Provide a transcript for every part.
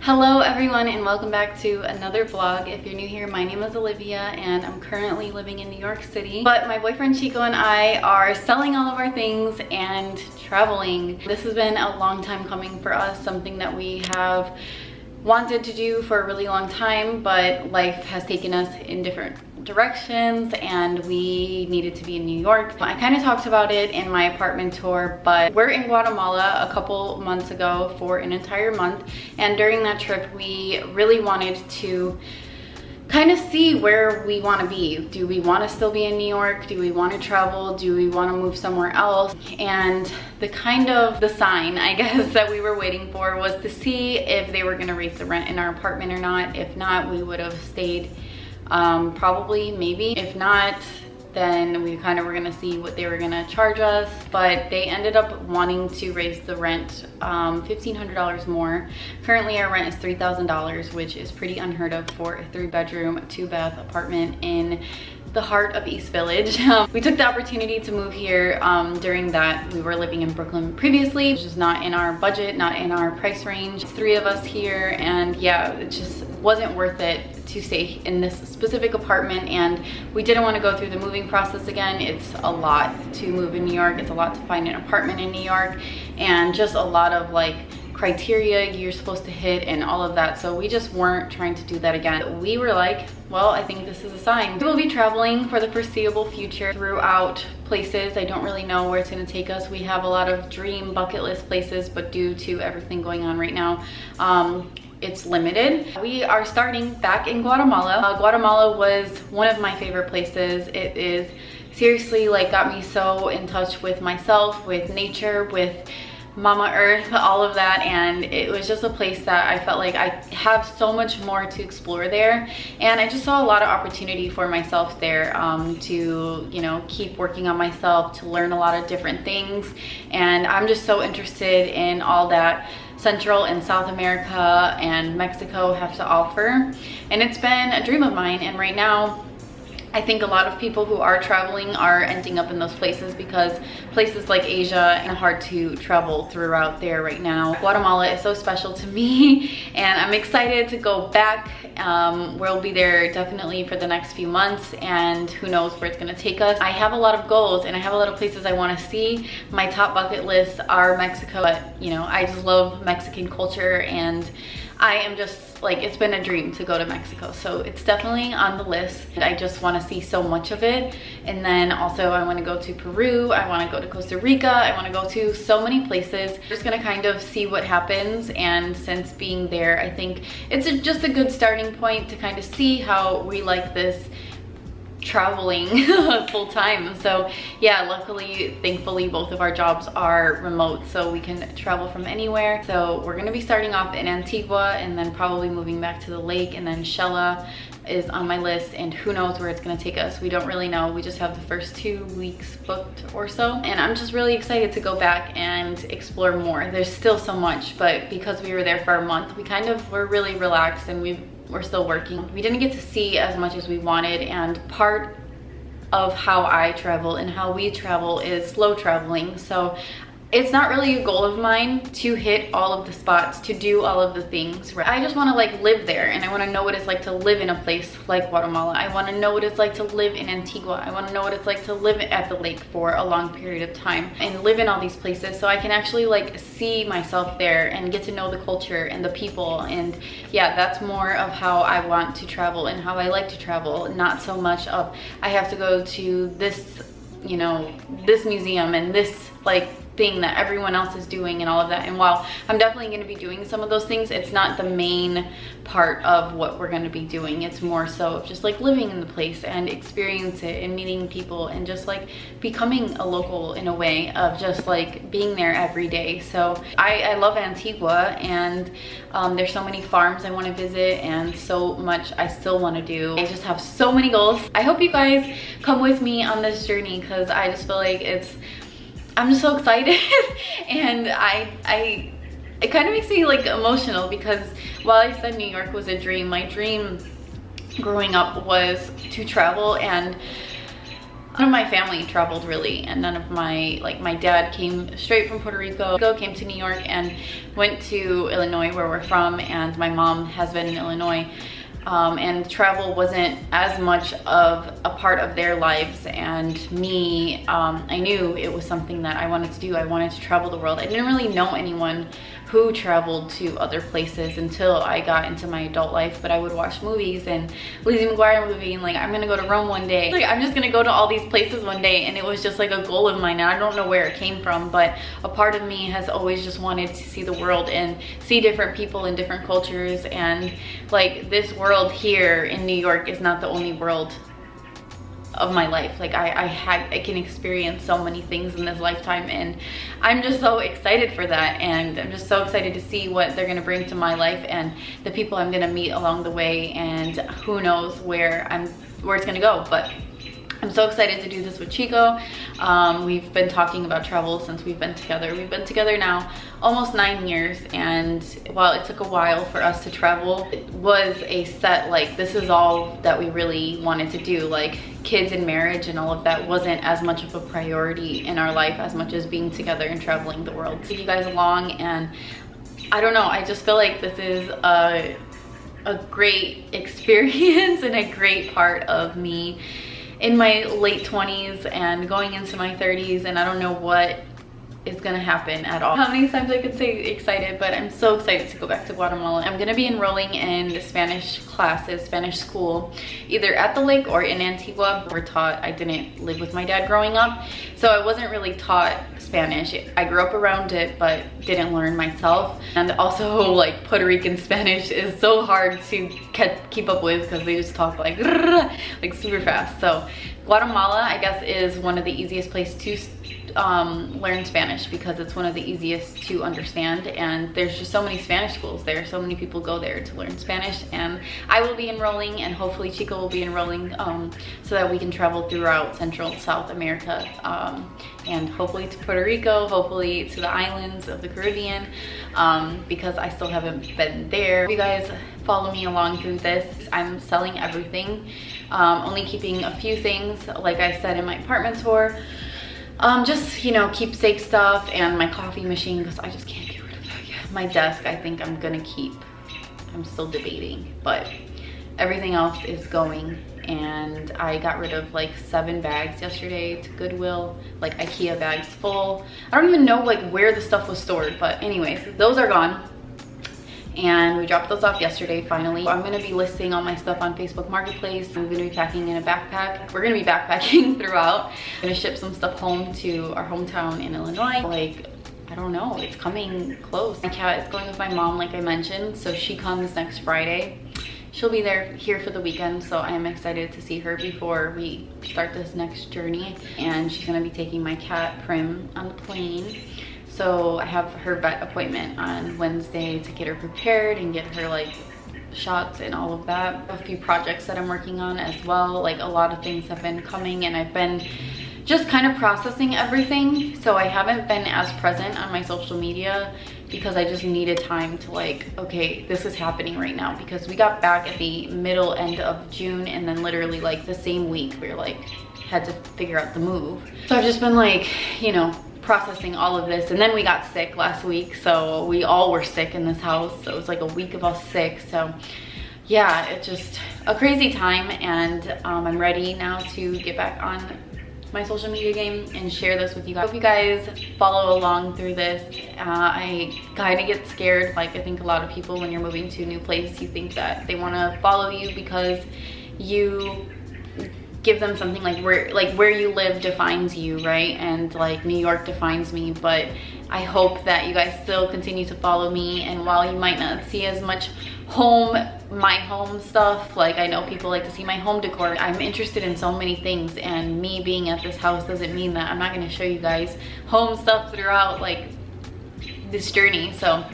Hello everyone and welcome back to another vlog. If you're new here, my name is Olivia and I'm currently living in New York City. But my boyfriend Chico and I are selling all of our things and traveling. This has been a long time coming for us, something that we have wanted to do for a really long time, but life has taken us in different directions and we needed to be in New York. I kind of talked about it in my apartment tour, but we're in Guatemala a couple months ago for an entire month, and during that trip we really wanted to kind of see where we want to be. Do we want to still be in New York? Do we want to travel? Do we want to move somewhere else? And the sign, I guess, that we were waiting for was to see if they were going to raise the rent in our apartment or not. If not, we would have stayed, probably, maybe. If not, then we kind of were gonna see what they were gonna charge us, but they ended up wanting to raise the rent $1,500 more. Currently our rent is $3,000, which is pretty unheard of for a 3-bedroom, 2-bath apartment in the heart of East Village. We took the opportunity to move here during that we were living in Brooklyn previously. It's just not in our budget, not in our price range. 3 of us here, and yeah, it just wasn't worth it to stay in this specific apartment, and we didn't want to go through the moving process again. It's a lot to move in New York. It's a lot to find an apartment in New York, and just a lot of like criteria you're supposed to hit and all of that. So we just weren't trying to do that again. We were like, well, I think this is a sign. We will be traveling for the foreseeable future throughout places. I don't really know where it's going to take us. We have a lot of dream bucket list places, but due to everything going on right now, it's limited. We are starting back in Guatemala. Guatemala was one of my favorite places. It is seriously like got me so in touch with myself, with nature, with Mama Earth, all of that, and it was just a place that I felt like I have so much more to explore there, and I just saw a lot of opportunity for myself there to, you know, keep working on myself, to learn a lot of different things, and I'm just so interested in all that Central and South America and Mexico have to offer, and it's been a dream of mine. And right now I think a lot of people who are traveling are ending up in those places because places like Asia are hard to travel throughout there right now. Guatemala is so special to me and I'm excited to go back. We'll be there definitely for the next few months, and who knows where it's gonna take us. I have a lot of goals and I have a lot of places I wanna see. My top bucket lists are Mexico, but you know, I just love Mexican culture and I am just like, it's been a dream to go to Mexico, so it's definitely on the list. I just want to see so much of it. And then also I want to go to Peru, I want to go to Costa Rica, I want to go to so many places. Just gonna kind of see what happens, and since being there, I think it's just a good starting point to kind of see how we like this traveling full time. So yeah, luckily, thankfully, both of our jobs are remote, so we can travel from anywhere. So we're gonna be starting off in Antigua and then probably moving back to the lake, and then Shella is on my list, and who knows where it's gonna take us. We don't really know. We just have the first 2 weeks booked or so, and I'm just really excited to go back and explore more. There's still so much, but because we were there for a month, we kind of were really relaxed, and we're still working. We didn't get to see as much as we wanted, and part of how I travel and how we travel is slow traveling. So it's not really a goal of mine to hit all of the spots, to do all of the things. I just want to like live there, and I want to know what it's like to live in a place like Guatemala. I want to know what it's like to live in Antigua. I want to know what it's like to live at the lake for a long period of time and live in all these places, so I can actually like see myself there and get to know the culture and the people. And yeah, that's more of how I want to travel and how I like to travel, not so much of I have to go to this, you know, this museum and this like thing that everyone else is doing and all of that. And while I'm definitely going to be doing some of those things, it's not the main part of what we're going to be doing. It's more so just like living in the place and experience it and meeting people and just like becoming a local in a way of just like being there every day. So I love Antigua, and there's so many farms I want to visit and so much I still want to do. I just have so many goals. I hope you guys come with me on this journey because I just feel like I'm just so excited and it kind of makes me like emotional, because while I said New York was a dream, my dream growing up was to travel, and None of my family traveled really, and none of my, like my dad came straight from Puerto Rico, came to New York and went to Illinois where we're from, and my mom has been in Illinois. And travel wasn't as much of a part of their lives, and me, I knew it was something that I wanted to do. I wanted to travel the world. I didn't really know anyone who traveled to other places until I got into my adult life, but I would watch movies and Lizzie McGuire movie and like, I'm gonna go to Rome one day. Like, I'm just gonna go to all these places one day, and it was just like a goal of mine, and I don't know where it came from, but a part of me has always just wanted to see the world and see different people and different cultures, and like this world here in New York is not the only world of my life. Like I can experience so many things in this lifetime, and I'm just so excited for that, and I'm just so excited to see what they're gonna bring to my life and the people I'm gonna meet along the way, and who knows where it's gonna go. But I'm so excited to do this with Chico. We've been talking about travel since we've been together. We've been together now almost 9 years, and while it took a while for us to travel, it was a set, like, this is all that we really wanted to do. Like, kids and marriage and all of that wasn't as much of a priority in our life as much as being together and traveling the world. Take you guys along, and I don't know, I just feel like this is a great experience and a great part of me in my late 20s and going into my 30s, and I don't know what is gonna happen at all. How many times I could say excited, but I'm so excited to go back to Guatemala. I'm gonna be enrolling in Spanish classes, Spanish school, either at the lake or in Antigua. We're taught, I didn't live with my dad growing up, so I wasn't really taught Spanish. I grew up around it, but didn't learn myself. And also, like, Puerto Rican Spanish is so hard to keep up with because they just talk like super fast. So Guatemala, I guess, is one of the easiest places to learn Spanish because it's one of the easiest to understand, and there's just so many Spanish schools there. So many people go there to learn Spanish, and I will be enrolling, and hopefully Chico will be enrolling so that we can travel throughout Central and South America, and hopefully to Puerto Rico, hopefully to the islands of the Caribbean, because I still haven't been there. If you guys follow me along through this, I'm selling everything, only keeping a few things, like I said, in my apartment tour. Just, you know, keepsake stuff, and my coffee machine, because I just can't get rid of that yet. My desk, I think I'm gonna keep. I'm still debating, but everything else is going. And I got rid of like 7 bags yesterday to Goodwill, like IKEA bags full. I don't even know like where the stuff was stored, but anyways, those are gone. And we dropped those off yesterday finally. I'm gonna be listing all my stuff on Facebook Marketplace. I'm gonna be packing in a backpack. We're gonna be backpacking throughout. I'm gonna ship some stuff home to our hometown in Illinois. Like, I don't know, it's coming close. My cat is going with my mom, like I mentioned, so she comes next Friday. She'll be here for the weekend, so I am excited to see her before we start this next journey. And she's gonna be taking my cat Prim on the plane. So I have her vet appointment on Wednesday to get her prepared and get her like shots and all of that. A few projects that I'm working on as well. Like, a lot of things have been coming, and I've been just kind of processing everything. So I haven't been as present on my social media because I just needed time to like, okay, this is happening right now, because we got back at the end of June, and then literally like the same week we were like, had to figure out the move. So I've just been like, you know, processing all of this. And then we got sick last week, so we all were sick in this house, so it was like a week of us sick. So yeah, it's just a crazy time, and I'm ready now to get back on my social media game and share this with you guys. I hope you guys follow along through this. I kind of get scared, like I think a lot of people, when you're moving to a new place, you think that they want to follow you because you give them something, like where you live defines you, right? And like New York defines me. But I hope that you guys still continue to follow me, and while you might not see as much my home stuff, like I know people like to see my home decor, I'm interested in so many things, and me being at this house doesn't mean that I'm not going to show you guys home stuff throughout like this journey. So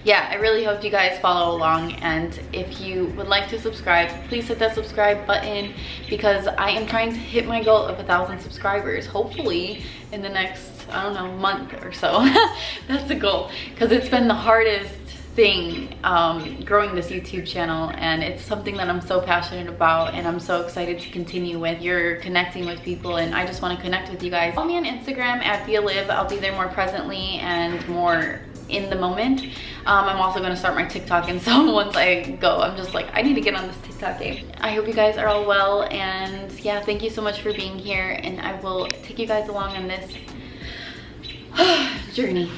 yeah, I really hope you guys follow along, and if you would like to subscribe, please hit that subscribe button, because I am trying to hit my goal of 1,000 subscribers, hopefully in the next, I don't know, month or so. That's the goal, because it's been the hardest thing, growing this YouTube channel, and it's something that I'm so passionate about and I'm so excited to continue with. You're connecting with people and I just want to connect with you guys. Follow me on Instagram at BeAliv. I'll be there more presently and more in the moment. I'm also going to start my TikTok, and so once I go, I'm just like, I need to get on this TikTok game. I hope you guys are all well, and yeah, thank you so much for being here, and I will take you guys along on this journey.